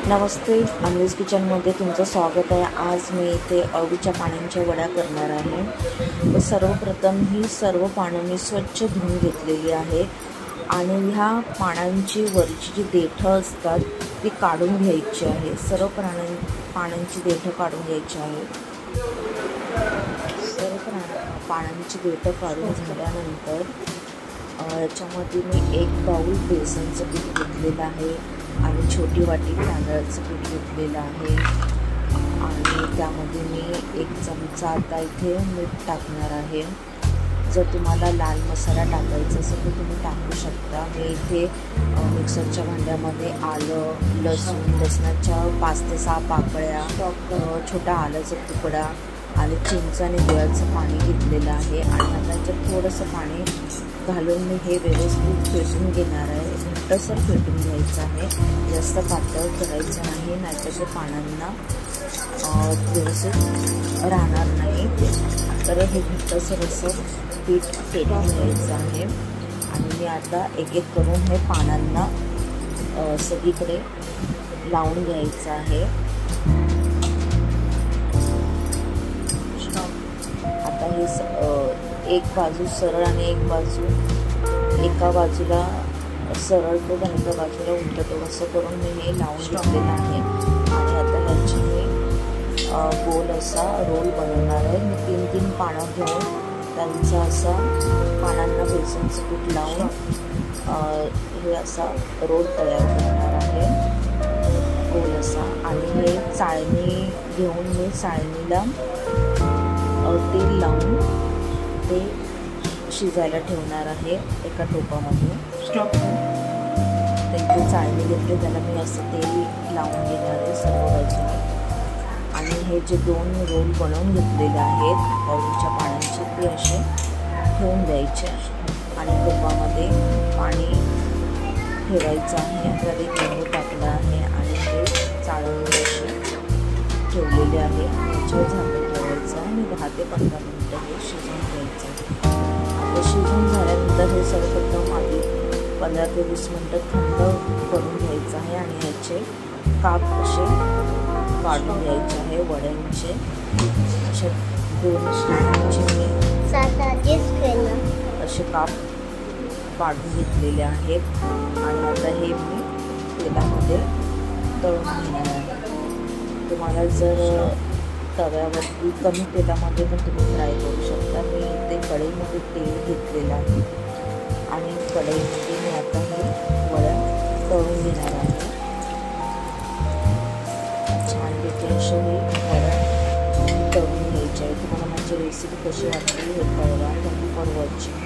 नमस्ते, अन्वीज किचनमध्ये तुमचं स्वागत आहे। आज मी इथे अळूच्या पानांच्या वड्या करणार आहे। तर सर्वप्रथम ही सर्व पानं मी स्वच्छ धुवून घेतलेली आहे आणि ह्या पानांची वरची जी देठं असतात ती काढून घ्यायची आहे। सर्व पानांची देठं काढून घ्यायची आहे। सर्व पानांची देठं काढून झाल्यानंतर याच्यामध्ये मी 1 बाउल बेसनचं पीठ घेतलेलं आहे आणि छोटी वाटी तांदळाचं पीठ घेतलेलं आहे आणि त्यामध्ये मी 1 चमचा आता इथे मीठ टाकणार आहे। जर तुम्हाला लाल मसाला टाकायचा असेल तर तुम्ही टाकू शकता। मी इथे मिक्सरच्या भांड्यामध्ये आलं, लसणाच्या 5 ते 6 पाकळ्या, छोटा आल्याचा तुकडा आणि चिंच आणि गुळाचं पाणी घेतलेलं आहे आणि आता याच्यात थोडंसं पाणी घालून मी हे व्यवस्थित फेटून घेणार आहे। घट्टसर फेटून घ्यायचं आहे, जास्त पातळ करायचं नाही, नाहीतर ते पानांना व्यवस्थित राहणार नाही। तर हे घट्टसर असं पीठ फेटून घ्यायचं आहे आणि मी आता एक एक करून हे पानांना सगळीकडे लावून घ्यायचं आहे। आता हे एक बाजू सरळ आणि एका बाजूला सरळ तो आणि एका बाजूला उलटतो असं करून मी हे लावून घेतलेलं आहे आणि आता ह्याची मी गोल असा रोल बनवणार आहे। मी 3-3 पानं घेऊन त्यांचा असा पानांना बेसनचं पीठ लावून हे असा रोल तयार करणार आहे गोल असा। आणि हे चाळणी घेऊन मी चाळणीला तेल लावून ते शिजायला ठेवणार आहे एका टोपामध्ये। तर इथे चाळणी घेतली, त्याला मी असं तेल लावून घेणार आहे सर्व बाजूला आणि हे जे 2 रोल बनवून घेतलेले आहेत अळूच्या पानांचे ते असे ठेवून द्यायचे आणि टोपामध्ये पाणी ठेवायचं आहे। त्यात एक लिंबू टाकला आहे आणि हे चाळणी असे ठेवलेले आहे आणि याच्यावर झाकण ठेवायचं आणि 10 ते 15 मिनिटं हे शिजवून घ्यायचं। आता शिजून झाल्यानंतर हे सर्वप्रथम आधी 15 ते 20 मिनिटं थंड करून घ्यायचं आहे आणि ह्याचे काप असे काढून घ्यायचे आहे वड्यांचे। असे 2 स्टँडचे असे काप काढून घेतलेले आहेत आणि आता हे मी तेलामध्ये तळून घेणार आहे। तुम्हाला जर तव्यावरती कमी तेलामध्ये पण तुम्ही फ्राय करू शकता। मी इथे कढईमध्ये तेल घेतलेलं आहे आणि कढईमध्ये मी आता हे वड्या तळून घेणार आहे। छानपैकी अशा हे वड्या तळून घ्यायच्या आहे। तुम्हाला माझी रेसिपी कशी वाटली हे कळवा। Thank you for watching.